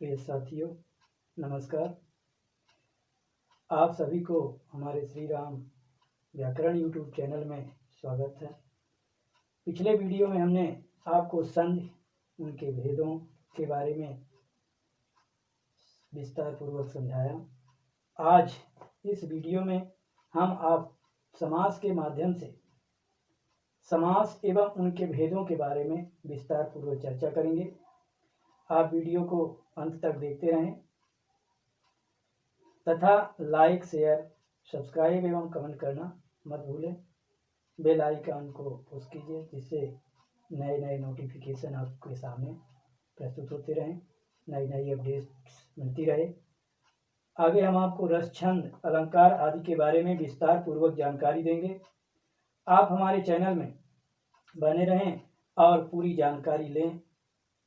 प्रिय साथियों, नमस्कार। आप सभी को हमारे श्री राम व्याकरण यूट्यूब चैनल में स्वागत है। पिछले वीडियो में हमने आपको संधि, उनके भेदों के बारे में विस्तार पूर्वक समझाया। आज इस वीडियो में हम आप समास के माध्यम से समास एवं उनके भेदों के बारे में विस्तार पूर्वक चर्चा करेंगे। आप वीडियो को अंत तक देखते रहें तथा लाइक, शेयर, सब्सक्राइब एवं कमेंट करना मत भूलें। बेल आइकन को पुश कीजिए जिससे नए नए नोटिफिकेशन आपके सामने प्रस्तुत होते रहें, नई नई अपडेट्स मिलती रहे। आगे हम आपको रस, छंद, अलंकार आदि के बारे में विस्तार पूर्वक जानकारी देंगे। आप हमारे चैनल में बने रहें और पूरी जानकारी लें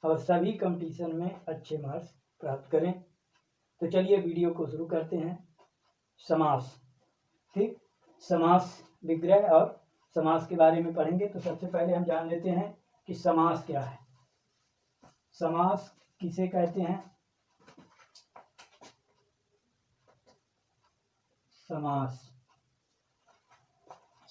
और सभी कंपटीशन में अच्छे मार्क्स प्राप्त करें। तो चलिए वीडियो को शुरू करते हैं। समास, ठीक, समास, विग्रह और समास के बारे में पढ़ेंगे। तो सबसे पहले हम जान लेते हैं कि समास क्या है। समास किसे कहते हैं? समास,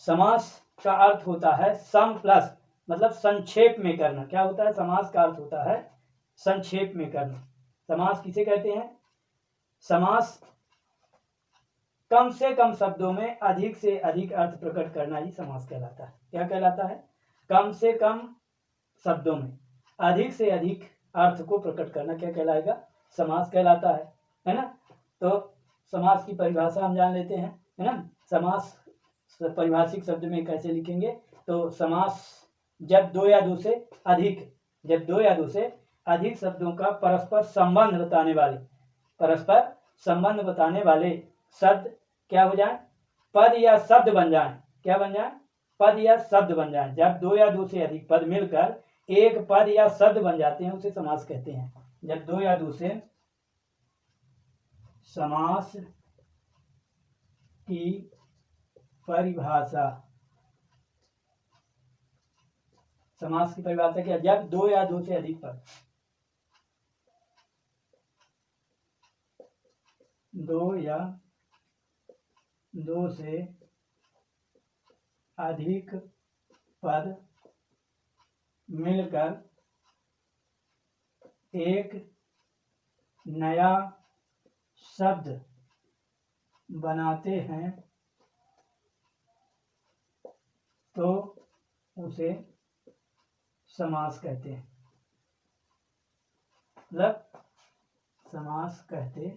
समास का अर्थ होता है सम प्लस, मतलब संक्षेप में करना। क्या होता है? समास का अर्थ होता है संक्षेप में करना। समास किसे कहते हैं? समास कम से कम शब्दों में अधिक से अधिक अर्थ प्रकट करना ही समास कहलाता है। क्या कहलाता है? कम से कम शब्दों में अधिक से अधिक अर्थ को प्रकट करना क्या कहलाएगा? समास कहलाता है ना। तो समास की परिभाषा हम जान लेते हैं, है ना। समास परिभाषिक शब्द में कैसे लिखेंगे? तो समास जब दो या दो से अधिक शब्दों का परस्पर संबंध बताने वाले शब्द क्या हो जाए? पद या शब्द बन जाए। क्या बन जाए? पद या शब्द बन जाए। जब दो या दो से अधिक पद मिलकर एक पद या शब्द बन जाते हैं उसे समास कहते हैं। जब दो या दो से समास की परिभाषा, समास की परिभाषा क्या? जब दो या दो से अधिक पद, दो या दो से अधिक पद मिलकर एक नया शब्द बनाते हैं तो उसे समास कहते हैं। मतलब समास कहते,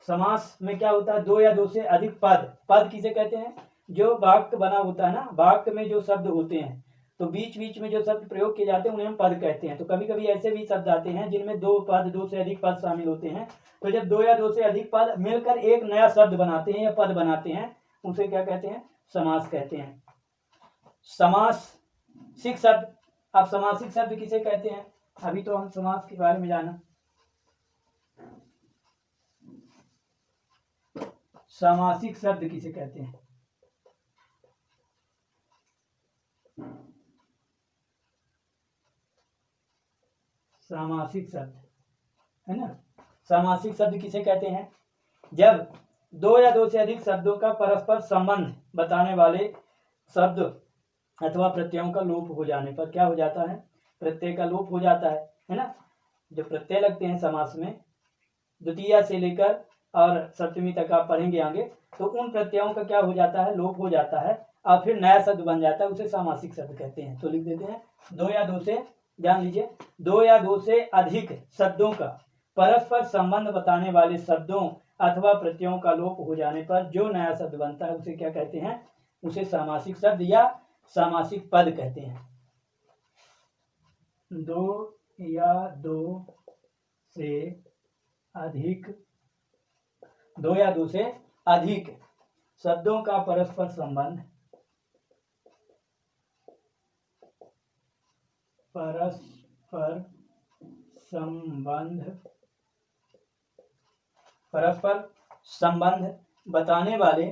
समास में क्या होता है? दो या दो से अधिक पद किसे कहते हैं? जो वाक्य बना होता है ना, वाक्य में जो शब्द होते हैं तो बीच बीच में जो शब्द प्रयोग किए जाते हैं उन्हें हम पद कहते हैं। तो कभी कभी ऐसे भी शब्द आते हैं जिनमें दो से अधिक पद शामिल होते हैं। तो जब दो या दो से अधिक पद मिलकर एक नया शब्द बनाते हैं या पद बनाते हैं उसे क्या कहते हैं? समास कहते हैं। समासिक शब्द, अब समासिक शब्द किसे कहते हैं? अभी तो हम समास के बारे में जाना। सामासिक शब्द किसे कहते हैं? सामासिक शब्द, है ना। सामासिक शब्द किसे कहते हैं? जब दो या दो से अधिक शब्दों का परस्पर संबंध बताने वाले शब्द अथवा प्रत्ययों का लोप हो जाने पर क्या हो जाता है? प्रत्यय का लोप हो जाता है ना। जो प्रत्यय लगते हैं समास में, द्वितीया से लेकर और सप्तमी तक आप पढ़ेंगे आगे, तो उन प्रत्ययों का क्या हो जाता है? लोप हो जाता है और फिर नया शब्द बन जाता है, उसे सामासिक शब्द कहते हैं। तो लिख देते हैं, दो या दो से, जान लीजिए, दो या दो से अधिक शब्दों का परस्पर संबंध बताने वाले शब्दों अथवा प्रत्ययों का लोप हो जाने पर जो नया शब्द बनता है उसे क्या कहते हैं? उसे सामासिक शब्द या सामासिक पद कहते हैं। दो या दो से अधिक शब्दों का परस्पर संबंध बताने वाले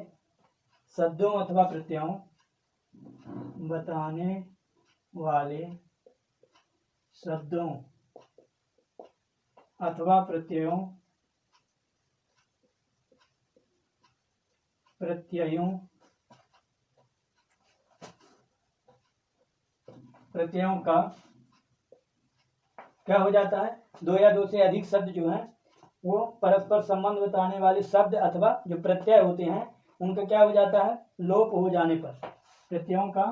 शब्दों अथवा प्रत्ययों बताने वाले शब्दों अथवा प्रत्ययों का क्या हो जाता है, दो या दो से अधिक शब्द जो हैं वो परस्पर संबंध बताने वाले शब्द अथवा जो प्रत्यय होते हैं उनका क्या हो जाता है, लोप हो जाने पर, प्रत्ययों का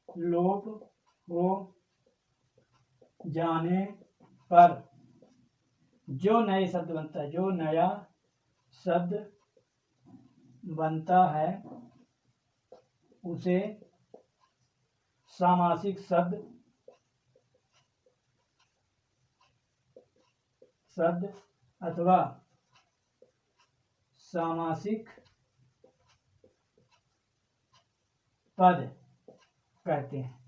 लोप हो जाने पर जो नए शब्द बनता है, जो नया शब्द बनता है उसे सामासिक शब्द अथवा सामासिक पद कहते हैं,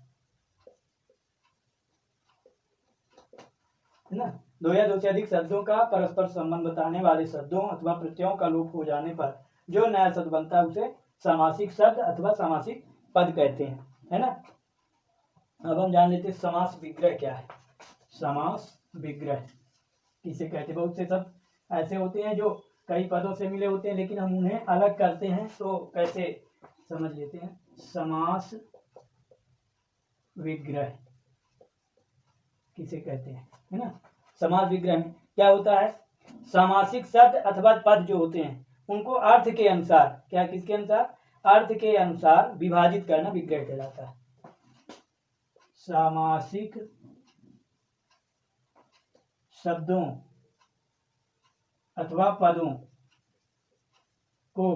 है ना। दो या दो से अधिक शब्दों का परस्पर संबंध बताने वाले शब्दों अथवा प्रत्ययों का लोप हो जाने पर जो नया शब्द बनता है उसे सामासिक शब्द अथवा सामासिक पद कहते हैं, है ना। अब हम जान लेते हैं समास विग्रह क्या है। समास विग्रह किसे कहते हैं, बहुत से शब्द ऐसे होते हैं जो कई पदों से मिले होते हैं लेकिन हम उन्हें अलग करते हैं, तो कैसे समझ लेते हैं। समास विग्रह किसे कहते हैं, है ना। समास विग्रह में क्या होता है, सामासिक शब्द अथवा पद जो होते हैं उनको अर्थ के अनुसार, क्या किसके अनुसार, अर्थ के अनुसार विभाजित करना विग्रह कहलाता है। सामासिक शब्दों अथवा पदों को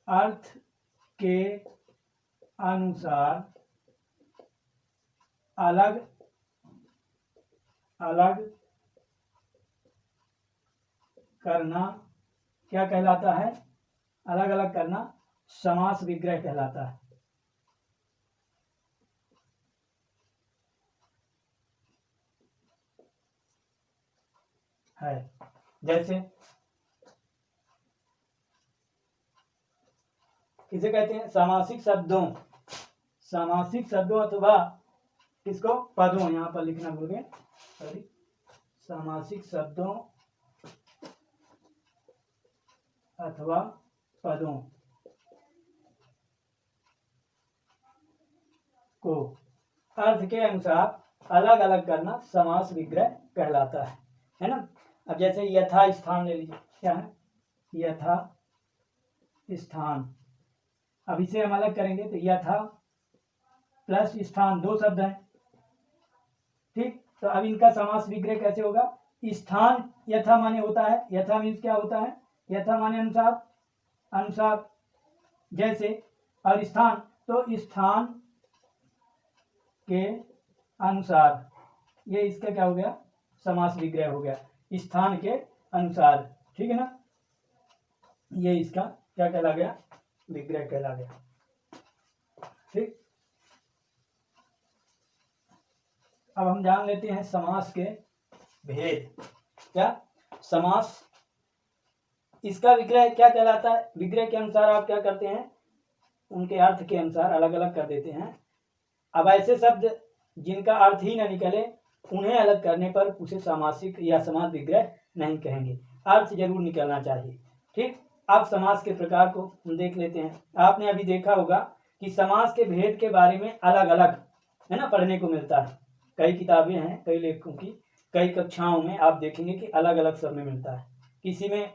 अर्थ के अनुसार अलग अलग करना क्या कहलाता है, अलग अलग करना समास विग्रह कहलाता है। जैसे किसे कहते हैं, सामासिक शब्दों अथवा किसको, पदों, यहाँ पर लिखना भूल गए, सॉरी, सामासिक शब्दों अथवा पदों को अर्थ के अनुसार अलग अलग करना समास विग्रह कहलाता है ना। अब जैसे यथा स्थान ले लीजिए, क्या है, यथा स्थान। अब इसे हम अलग करेंगे तो यथा प्लस स्थान, दो शब्द हैं, ठीक। तो अब इनका समास विग्रह कैसे होगा, स्थान यथा माने होता है, यथा मीन्स क्या होता है, यथा माने अनुसार, अनुसार जैसे, और स्थान तो स्थान के अनुसार, ये इसका क्या हो गया, समास विग्रह हो गया, स्थान के अनुसार, ठीक है ना। ये इसका क्या कहला गया, विग्रह कहला गया, ठीक। अब हम जान लेते हैं समास के भेद। क्या समास, इसका विग्रह क्या कहलाता है, विग्रह के अनुसार आप क्या करते हैं, उनके अर्थ के अनुसार अलग अलग कर देते हैं। अब ऐसे शब्द जिनका अर्थ ही न निकले उन्हें अलग करने पर उसे सामासिक या समास विग्रह नहीं कहेंगे, अर्थ जरूर निकलना चाहिए, ठीक। अब समास के प्रकार को हम देख लेते हैं। आपने अभी देखा होगा कि समास के भेद के बारे में अलग अलग, है ना, पढ़ने को मिलता है। कई किताबें हैं, कई लेखकों की, कई कक्षाओं में आप देखेंगे कि अलग अलग सब में मिलता है। किसी में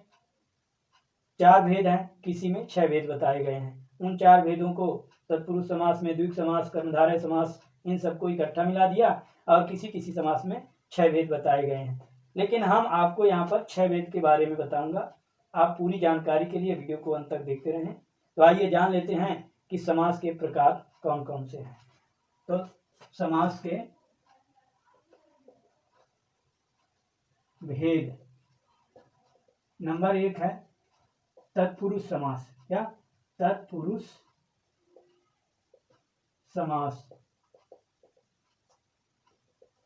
4 भेद हैं, किसी में 6 भेद बताए गए हैं। उन 4 भेदों को तत्पुरुष समास में द्विग समास, कर्मधारय समास, इन सबको इकट्ठा मिला दिया और किसी किसी समास में 6 भेद बताए गए हैं। लेकिन हम आपको यहाँ पर 6 भेद के बारे में बताऊंगा। आप पूरी जानकारी के लिए वीडियो को अंत तक देखते रहें। तो आइए जान लेते हैं कि समास के प्रकार कौन कौन से हैं। तो समास के भेद, नंबर 1 है तत्पुरुष समास। क्या, तत्पुरुष समास।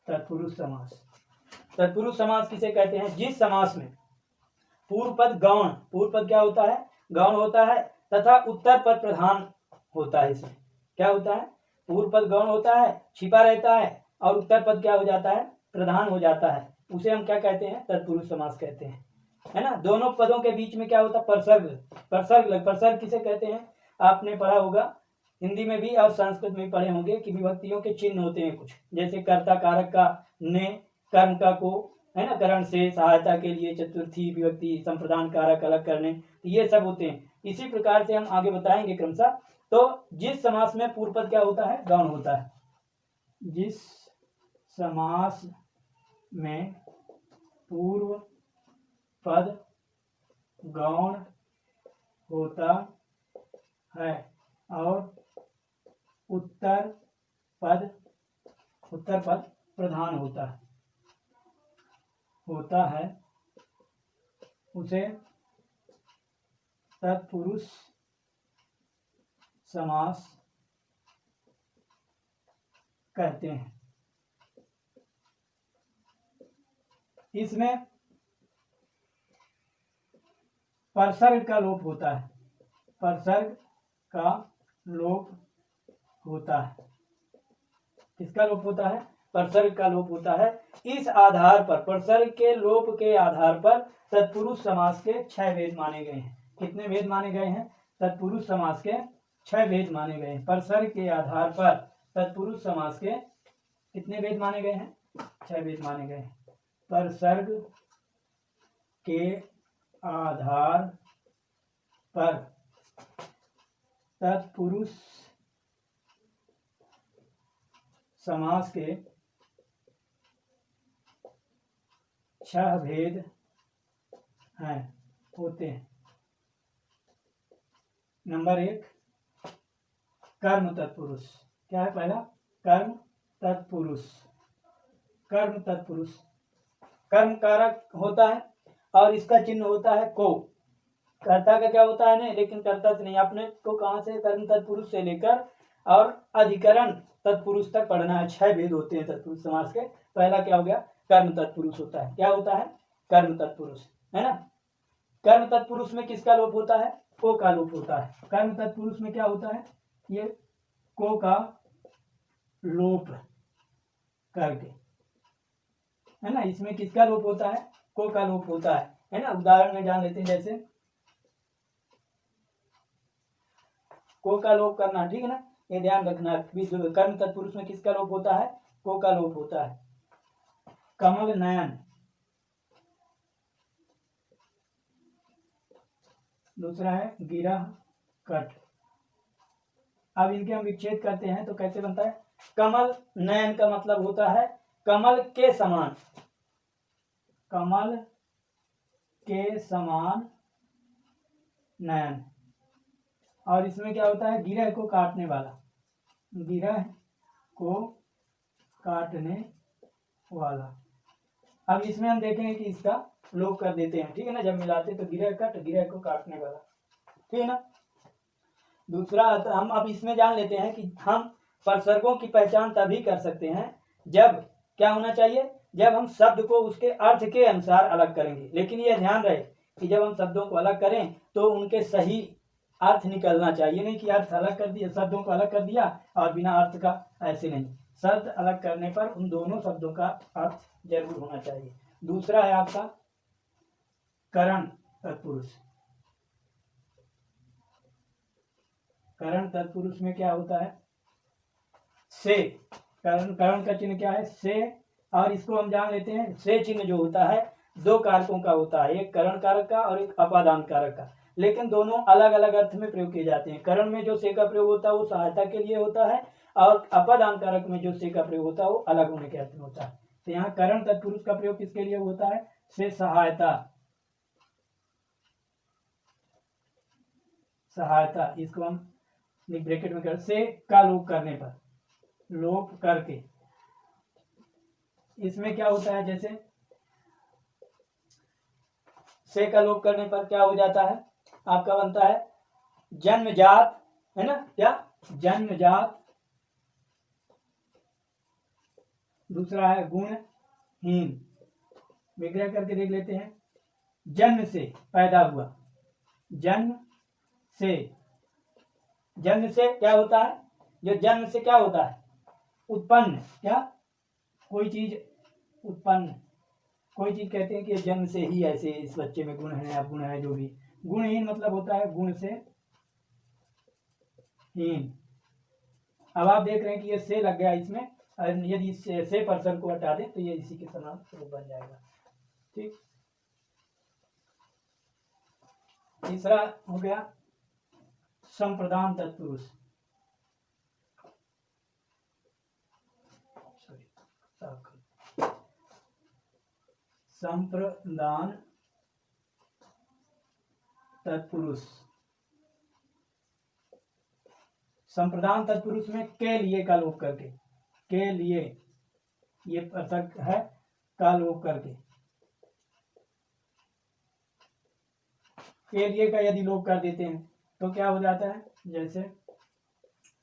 तत्पुरुष समास, तत्पुरुष समास किसे कहते हैं, जिस समास में पूर्व पद गौण, पूर्व पद क्या होता है, गौण होता है, तथा उत्तर पद प्रधान होता है। इसमें क्या होता है, पूर्व पद गौण होता है, छिपा रहता है, और उत्तर पद क्या हो जाता है, प्रधान हो जाता है। उसे हम क्या कहते हैं, तत्पुरुष समास कहते हैं, है ना। दोनों पदों के बीच में क्या होता है, प्रसर्ग। प्रसर्ग किसे कहते हैं, आपने पढ़ा होगा हिंदी में भी और संस्कृत में भी पढ़े होंगे कि विभक्तियों के चिन्ह होते हैं कुछ, जैसे कर्ता कारक का ने, कर्म का को, है ना, करण से, सहायता के लिए चतुर्थी विभक्ति, संप्रदान कारक अलग करने, ये सब होते हैं। इसी प्रकार से हम आगे बताएंगे क्रमशः। तो जिस समास में पूर्व पद क्या होता है, गौण होता है, जिस समास में पूर्व पद गौण होता है और उत्तर पद प्रधान होता है उसे तत्पुरुष समास कहते हैं। इसमें परसर्ग का लोप होता है, परसर्ग का लोप होता है। किसका लोप होता है, परसर्ग का लोप होता है। इस आधार पर, परसर्ग के लोप के आधार पर तत्पुरुष समास के 6 भेद माने गए हैं। कितने भेद माने गए हैं, तत्पुरुष समास के 6 भेद माने गए हैं। परसर्ग के आधार पर तत्पुरुष समास के कितने भेद माने गए हैं, 6 भेद माने गए हैं। परसर्ग के आधार पर तत्पुरुष समास के 6 भेद हैं, होते हैं। नंबर 1, कर्म तत्पुरुष। क्या है पहला, कर्म तत्पुरुष। कर्म तत्पुरुष कर्म कारक होता है और इसका चिन्ह होता है को। कर्ता का क्या होता है नहीं, लेकिन कर्ता से नहीं। आपने को कहां से, कर्म तत्पुरुष से लेकर और अधिकरण तत्पुरुष तक पढ़ना है। 6 भेद होते हैं तत्पुरुष समास के। पहला क्या हो गया, कर्म तत्पुरुष होता है। क्या होता है, कर्म तत्पुरुष, है ना। कर्म तत्पुरुष में किसका लोप होता है, को का लोप होता है। कर्म तत्पुरुष में क्या होता है, ये को का लोप करके, है ना। इसमें किसका लोप होता है, को का लोप होता है ना। उदाहरण में जान लेते हैं, जैसे को का लोप करना, ठीक है ना, ये ध्यान रखना। कर्म तत्पुरुष में किसका लोप होता है, को का लोप होता है। कमल नयन, दूसरा है गिरह कट। अब इनके हम विच्छेद करते हैं तो कैसे बनता है, कमल नयन का मतलब होता है कमल के समान, कमल के समान नयन। और इसमें क्या होता है, गिरह को काटने वाला, गिरह को काटने वाला। अब इसमें हम देखेंगे कि इसका लोप कर देते हैं, ठीक है ना। जब मिलाते तो गिरह कट, गिरह को काटने वाला, ठीक है ना। दूसरा हम अब इसमें जान लेते हैं कि हम परसर्गों की पहचान तभी कर सकते हैं जब क्या होना चाहिए, जब हम शब्द को उसके अर्थ के अनुसार अलग करेंगे। लेकिन यह ध्यान रहे कि जब हम शब्दों को अलग करें तो उनके सही अर्थ निकलना चाहिए, नहीं कि अर्थ अलग कर दिया, शब्दों को अलग कर दिया और बिना अर्थ का, ऐसे नहीं। शब्द अलग करने पर उन दोनों शब्दों का अर्थ जरूर होना चाहिए। दूसरा है आपका करण तत्पुरुष। करण तत्पुरुष में क्या होता है, से। करण का चिन्ह क्या है, से। और इसको हम जान लेते हैं, से चिन्ह जो होता है 2 कारकों का होता है, एक करण कारक का और एक अपादान कारक का। लेकिन दोनों अलग अलग अर्थ में प्रयोग किए जाते हैं। करण में जो से का प्रयोग होता है वो सहायता के लिए होता है, और अपादान कारक में जो से का प्रयोग होता है वो अलग होने के अर्थ में होता है। तो यहाँ करण तत्पुरुष का प्रयोग किसके लिए होता है, से सहायता, सहायता। इसको हम ब्रैकेट में कर, से का लोप करने पर, लोप करके। इसमें क्या होता है, जैसे से का लोप करने पर क्या हो जाता है, आपका बनता है जन्मजात, है ना। क्या, जन्मजात। दूसरा है गुणहीन। विग्रह करके देख लेते हैं, जन्म से, पैदा हुआ, जन्म से। जन्म से क्या होता है, जो जन्म से क्या होता है, उत्पन्न, क्या, कोई चीज उत्पन्न, कोई चीज कहते हैं कि जन्म से ही ऐसे इस बच्चे में गुण है, गुण है, जो भी गुणहीन मतलब होता है गुण से हीन। अब आप देख रहे हैं कि ये से लग गया इसमें, और यदि इस से पर्सन को हटा दें तो ये इसी के समान रूप बन जाएगा। ठीक, तीसरा हो गया संप्रदान तत्पुरुष। संप्रदान तत्पुरुष। संप्रदान तत्पुरुष में के लिए का लोप करके, के लिए ये प्रसंग है का लोप करके, के लिए का यदि लोप कर देते हैं तो क्या हो जाता है, जैसे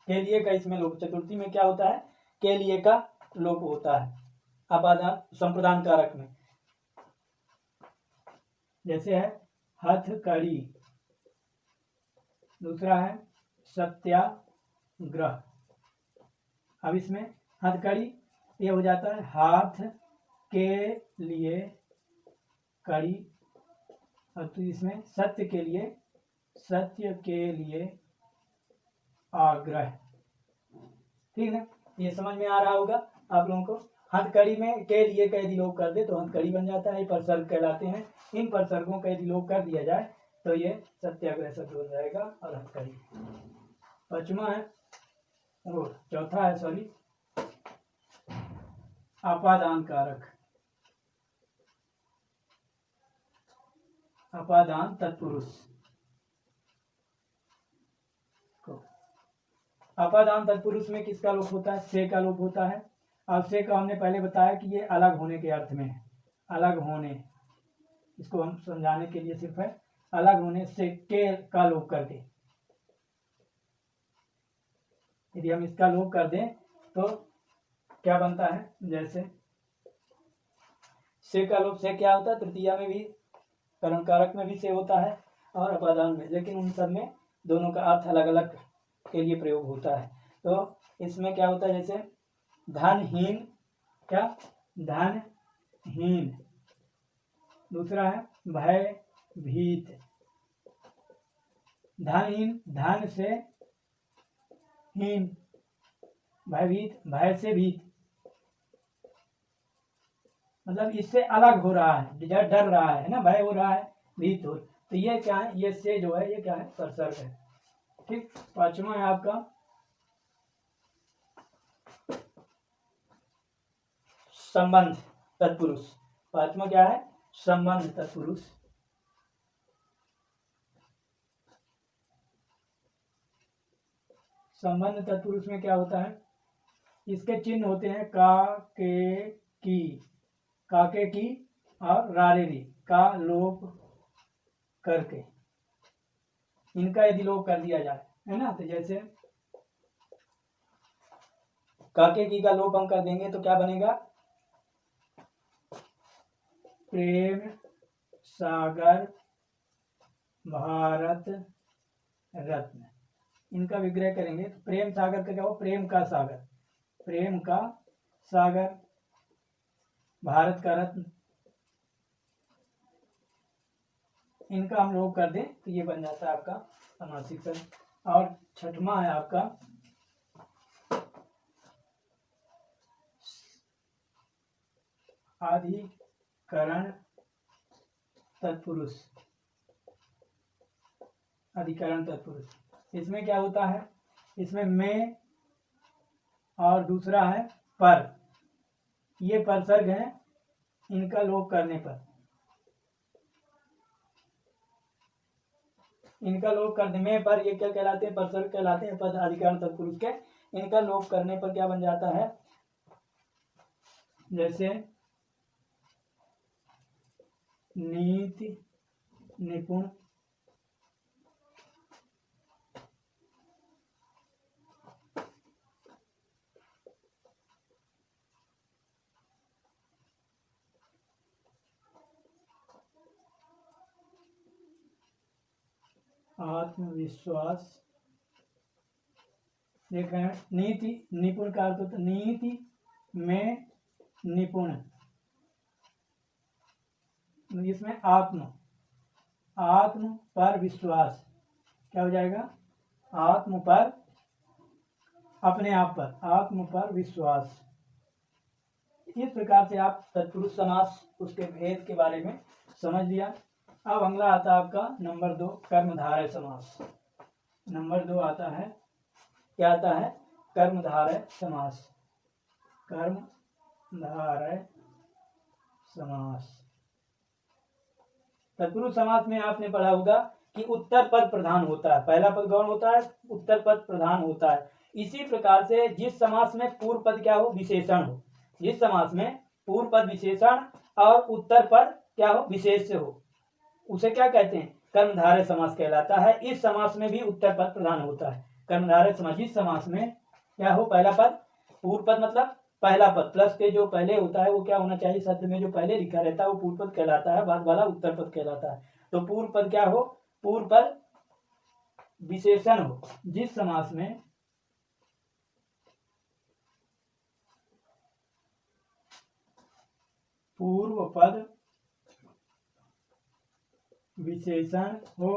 के लिए का इसमें लोप, चतुर्थी में क्या होता है, के लिए का लोप होता है अपादान संप्रदान कारक में। जैसे है हथकड़ी, दूसरा है सत्याग्रह। अब इसमें हथकड़ी ये हो जाता है हाथ के लिए कड़ी, और तो इसमें सत्य के लिए, सत्य के लिए आग्रह। ठीक है, ये समझ में आ रहा होगा आप लोगों को। हथकड़ी में के लिए का यदि लोप कर दे तो हथकड़ी बन जाता है, ये परसर्ग कहलाते हैं। इन परसर्गों का यदि लोप कर दिया जाए तो ये सत्याग्रह शब्द हो जाएगा और हथकड़ी। पांचवा है, वो चौथा है, सॉरी, अपादान कारक, अपादान तत्पुरुष। अपादान तत्पुरुष में किसका लोप होता है, से का लोप होता है। अब से का हमने पहले बताया कि ये अलग होने के अर्थ में है, अलग होने, इसको हम समझाने के लिए सिर्फ है, अलग होने से के का लोप करके, यदि हम इसका लोप कर दें तो क्या बनता है, जैसे से का लोप से क्या होता है, तृतीया में भी, करण कारक में भी से होता है और अपादान में, लेकिन उन सब में दोनों का अर्थ अलग अलग के लिए प्रयोग होता है। तो इसमें क्या होता है, जैसे धनहीन, क्या, धनहीन। दूसरा है भयभीत, धनहीन, धन से हीन, भयभीत, भय से भीत, मतलब इससे अलग हो रहा है, डर रहा है ना, भय हो रहा है, भीत हो, तो ये क्या है, ये से जो है ये क्या है, परसर्ग है। ठीक, पांचवा है आपका संबंध तत्पुरुष। पांचवा क्या है, संबंध तत्पुरुष। संबंध तत्पुरुष में क्या होता है, इसके चिन्ह होते हैं का, के, की, काके की और रारेरी का लोप करके, इनका यदि लोप कर दिया जाए, है ना, तो जैसे काके की का लोप हम कर देंगे तो क्या बनेगा, प्रेम सागर भारत रत्न। इनका विग्रह करेंगे तो प्रेम सागर का क्या हो, प्रेम का सागर, प्रेम का सागर, भारत का रत्न, इनका हम लोग कर दें तो ये बन जाता है आपका समासिक शब्द। और छठवां है आपका अधिकरण तत्पुरुष। अधिकरण तत्पुरुष, इसमें क्या होता है, इसमें में और दूसरा है पर, ये परसर्ग है, इनका लोप करने पर, इनका लोप कर दे, में पर, ये क्या कहलाते हैं, परसर्ग कहलाते हैं पद अधिकरण तत्पुरुष के। इनका लोप करने पर क्या बन जाता है, जैसे नीति निपुण, आत्मविश्वास। देख रहे हैं, नीति निपुण का अर्थ होता है नीति में निपुण, इसमें आत्म, आत्म पर विश्वास, क्या हो जाएगा? आत्म पर, अपने आप पर, आत्म पर विश्वास। इस प्रकार से आप तत्पुरुष समास उसके भेद के बारे में समझ लिया। अब अगला आता है आपका नंबर 2 कर्मधारय समास। नंबर 2 आता है, क्या आता है? कर्मधारय समास। कर्मधारय समास। तत्पुरुष समास में आपने पढ़ा होगा कि उत्तर पद प्रधान होता है, पहला पद गौण होता है, उत्तर पद प्रधान होता है। इसी प्रकार से जिस समास में पूर्व पद क्या हो? विशेषण हो। जिस समास में पूर्व पद विशेषण और उत्तर पद क्या हो? विशेष हो, उसे क्या कहते हैं? कर्मधारय समास कहलाता है। इस समास में भी उत्तर पद प्रधान होता है। कर्मधारय समास, इस समास में क्या हो? पहला पद, पूर्व पद मतलब पहला पद प्लस के जो पहले होता है वो क्या होना चाहिए? शब्द में जो पहले लिखा रहता है वो पूर्व पद कहलाता है, बाद वाला उत्तर पद कहलाता है। तो पूर्व पद क्या हो? पूर्व पद विशेषण हो। जिस समास में पूर्व पद विशेषण हो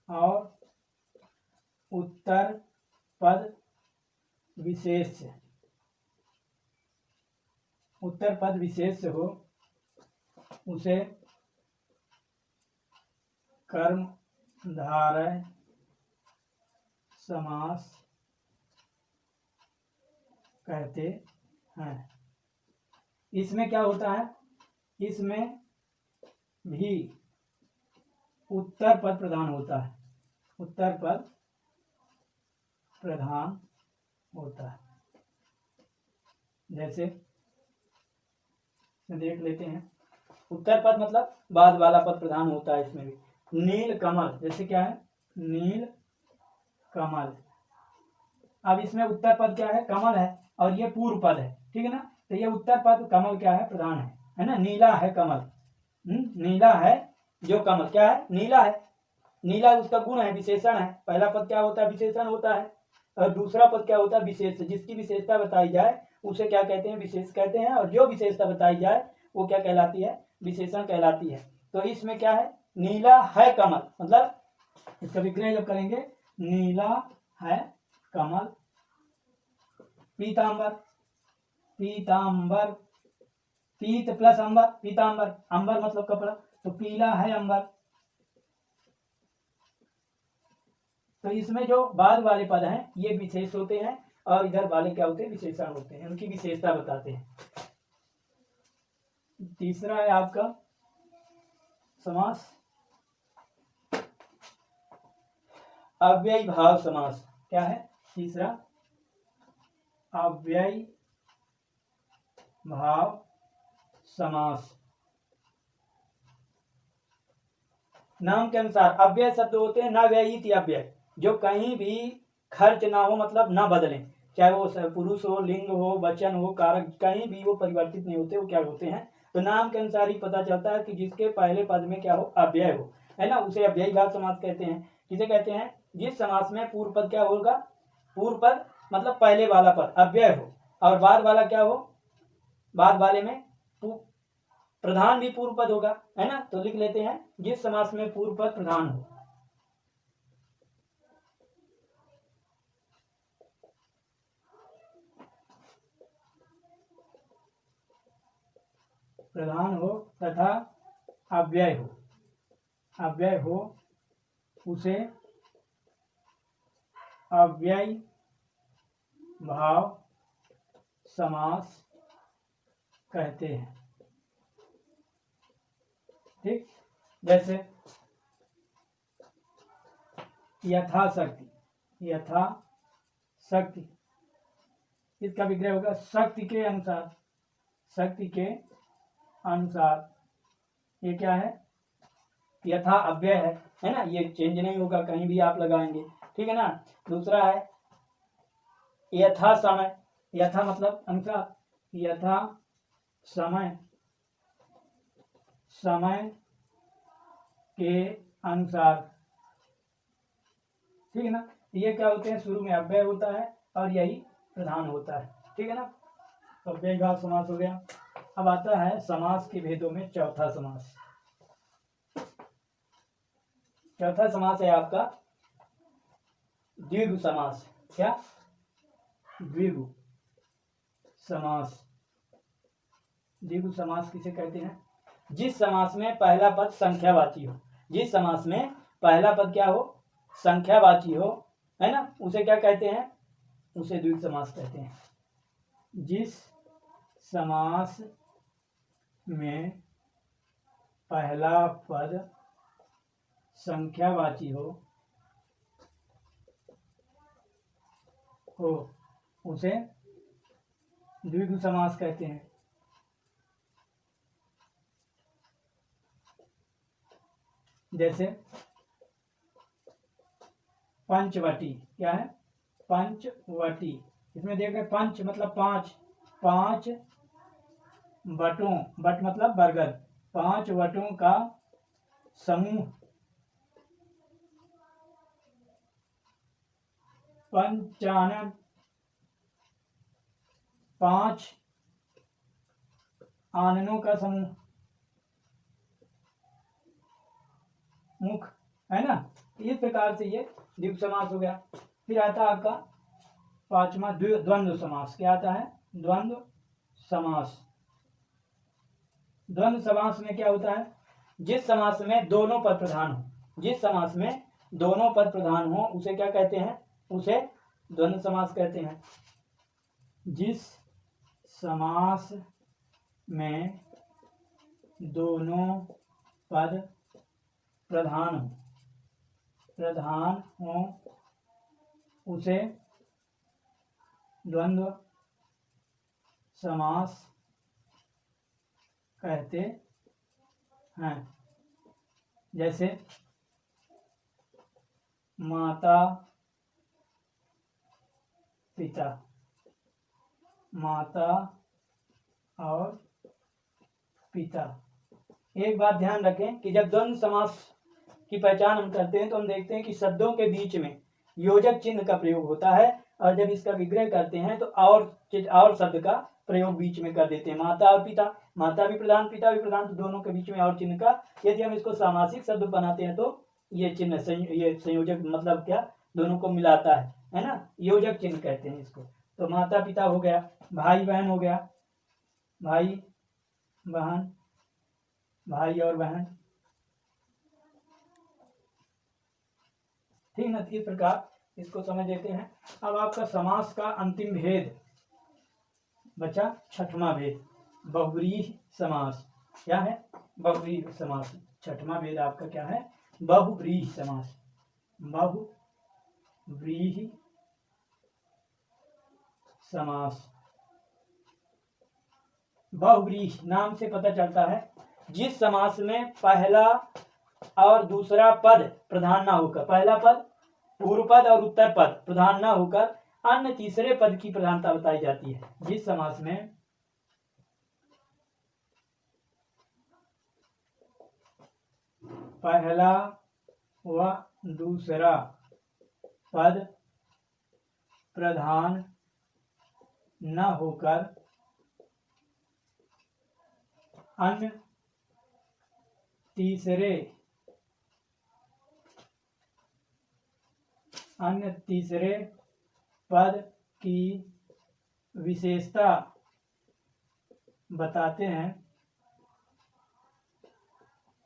और उत्तर पद विशेष, उत्तर पद विशेष हो, उसे कर्मधारय समास कहते हैं। इसमें क्या होता है? इसमें भी उत्तर पद प्रधान होता है, उत्तर पद प्रधान होता है। जैसे देख लेते हैं, उत्तर पद मतलब बाद वाला पद प्रधान होता है। इसमें भी नील कमल, जैसे क्या है? नील कमल। अब इसमें उत्तर पद क्या है? कमल है, और ये पूर्व पद है, ठीक है ना? तो ये उत्तर पद कमल क्या है? प्रधान है ना? नीला है कमल, नीला है जो कमल, क्या है? नीला है। नीला उसका गुण है, विशेषण है। पहला पद क्या होता है? विशेषण होता है, और दूसरा पद क्या होता है? विशेष। जिसकी विशेषता बताई जाए उसे क्या कहते हैं? विशेष कहते हैं, और जो विशेषता बताई जाए वो क्या कहलाती है? विशेषण कहलाती है। तो इसमें क्या है? नीला है कमल, मतलब इसका विग्रह जब करेंगे, नीला है कमल। पीतांबर, पीतांबर, पीत प्लस अंबर, पीतांबर, अंबर मतलब कपड़ा, तो पीला है अंबर। तो इसमें जो बाद वाले पद हैं ये विशेष होते हैं, और इधर वाले क्या होते हैं? विशेषण होते हैं, उनकी विशेषता बताते हैं। तीसरा है आपका समास अव्ययी भाव समास। क्या है तीसरा? अव्ययी भाव समास। नाम के अनुसार अव्यय शब्द होते हैं न व्ययित अव्यय, जो कहीं भी खर्च ना हो, मतलब ना बदले, चाहे वो पुरुष हो, लिंग हो, वचन हो, कारक, कहीं भी वो परिवर्तित नहीं होते, वो क्या होते हैं? तो नाम के अनुसार ही पता चलता है कि जिसके पहले पद में क्या हो? अव्यय हो, है ना? उसे अव्ययी भाव समास कहते हैं। किसे कहते हैं? जिस समास में पूर्व पद क्या होगा? पूर्व पद मतलब पहले वाला पद अव्यय हो, और बाद वाला क्या हो? बाद वाले में प्रधान भी पूर्व पद होगा, है ना? तो लिख लेते हैं, जिस समास में पूर्व पद प्रधान हो। प्रधान हो तथा अव्यय हो, अव्यय हो, उसे अव्ययी भाव समास कहते हैं। ठीक, जैसे यथाशक्ति, यथाशक्ति, इसका विग्रह होगा शक्ति के अनुसार, शक्ति के अनुसार। ये क्या है? यथा अव्यय है ना? ये चेंज नहीं होगा, कहीं भी आप लगाएंगे, ठीक है ना? दूसरा है यथा समय, यथा मतलब अनुसार, यथा समय, समय के अनुसार, ठीक है ना? ये क्या होते हैं? शुरू में अव्यय होता है और यही प्रधान होता है, ठीक है ना? तो अव्ययी भाव समास हो गया। अब आता है समास के भेदों में चौथा समास। चौथा समास है आपका द्विगु समास। क्या? द्विगु समास। द्विगु समास किसे कहते हैं? जिस समास में पहला पद संख्यावाची हो, जिस समास में पहला पद क्या हो? संख्यावाची हो, है ना, उसे क्या कहते हैं? उसे द्विगु समास कहते हैं। जिस समास में पहला पद संख्यावाची हो उसे द्विगु समास कहते हैं। जैसे पंचवटी। क्या है? पंचवटी। इसमें देख रहे, पंच मतलब पांच, पांच वटों, वट मतलब बरगद, पांच वटों का समूह। पंचानन, पांच आननों का समूह, मुख, है ना। इस प्रकार से ये द्विगु समास हो गया। फिर आता है आपका पांचवा द्वंद्व समास। क्या आता है? द्वंद्व समास। द्वंद्व समास में क्या होता है? जिस समास में दोनों पद प्रधान हो, जिस समास में दोनों पद प्रधान हो उसे क्या कहते हैं? उसे द्वंद्व समास कहते हैं। जिस समास में दोनों पद प्रधान हो उसे द्वंद्व समास कहते हैं। जैसे माता पिता, माता और पिता। एक बात ध्यान रखें कि जब द्वंद्व समास की पहचान हम करते हैं तो हम देखते हैं कि शब्दों के बीच में योजक चिन्ह का प्रयोग होता है, और जब इसका विग्रह करते हैं तो और शब्द का प्रयोग बीच में कर देते हैं। माता और पिता, माता भी प्रधान पिता भी प्रधान, तो दोनों के बीच में और चिन्ह का, यदि हम इसको सामासिक शब्द बनाते हैं तो ये चिन्ह ये संयोजक मतलब क्या? दोनों को मिलाता है ना, योजक चिन्ह कहते हैं इसको। तो माता पिता हो गया, भाई बहन हो गया, भाई बहन, भाई और बहन, ठीक ना। इस प्रकार इसको समझ लेते हैं। अब आपका समास का अंतिम भेद बचा, छठवां भेद, बहुव्रीहि समास। क्या है? बहुव्रीहि समास। छठवां भेद आपका क्या है? बहुव्रीहि समास। बहुव्रीहि समास। बहुव्रीहि नाम से पता चलता है जिस समास में पहला और दूसरा पद प्रधान ना होकर, पहला पद पूर्व पद और उत्तर पद प्रधान ना होकर अन्य तीसरे पद की प्रधानता बताई जाती है। जिस समास में पहला व दूसरा पद प्रधान न होकर अन्य तीसरे पद की विशेषता बताते हैं,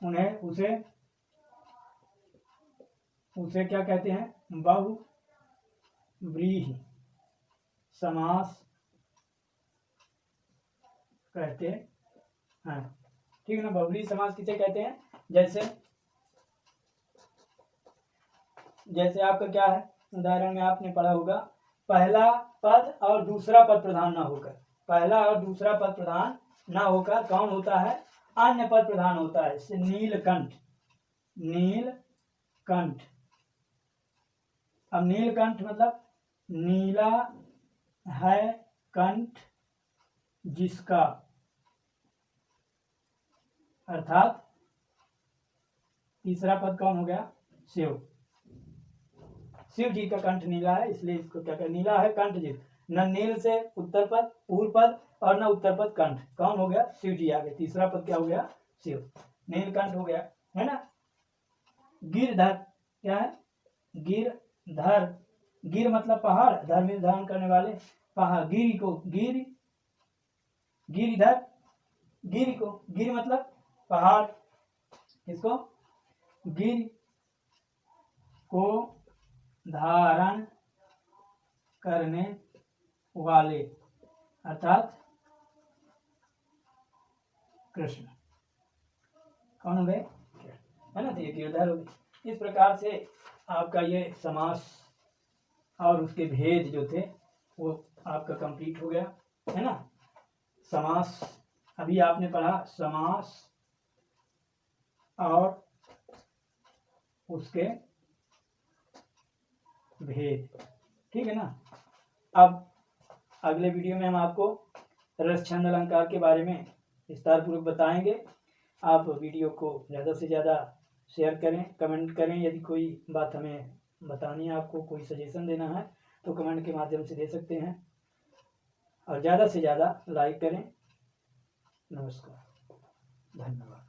उन्हें उसे क्या कहते हैं? बहुव्रीहि समास कहते हैं। ठीक है ना। बहुव्रीहि समास किसे कहते हैं? जैसे आपका क्या है, उदाहरण में आपने पढ़ा होगा, पहला पद और दूसरा पद प्रधान ना होकर, पहला और दूसरा पद प्रधान ना होकर कौन होता है? अन्य पद प्रधान होता है। जैसे नीलकंठ, नीलकंठ। अब नीलकंठ मतलब नीला है कंठ जिसका, अर्थात तीसरा पद कौन हो गया? शिव। शिव जी का कंठ नीला है, इसलिए इसको क्या कहते? नीला है कंठ जिस। न नील से उत्तर पद पूर्व पद और न उत्तर पद कंठ, कौन हो गया? शिव जी आ गए। तीसरा पद क्या हो गया? शिव। नीलकंठ हो गया, है ना। गिरधर क्या है? गिरधर। गिर मतलब पहाड़, धर में धारण करने वाले पहाड़। गिरी को गिर, गिरिधर। गिर को गिर मतलब पहाड़, किसको? गिर को धारण करने वाले अर्थात कृष्ण। कौन हो गए? है ना, तो ये गिरधर हो गए। इस प्रकार से आपका ये समास और उसके भेद जो थे वो आपका कंप्लीट हो गया, है ना। समास अभी आपने पढ़ा, समास और उसके भेद, ठीक है ना। अब अगले वीडियो में हम आपको रस छंद अलंकार के बारे में विस्तार पूर्वक बताएंगे। आप वीडियो को ज़्यादा से ज़्यादा शेयर करें, कमेंट करें। यदि कोई बात हमें बतानी है, आपको कोई सजेशन देना है तो कमेंट के माध्यम से दे सकते हैं, और ज़्यादा से ज़्यादा लाइक करें। नमस्कार, धन्यवाद।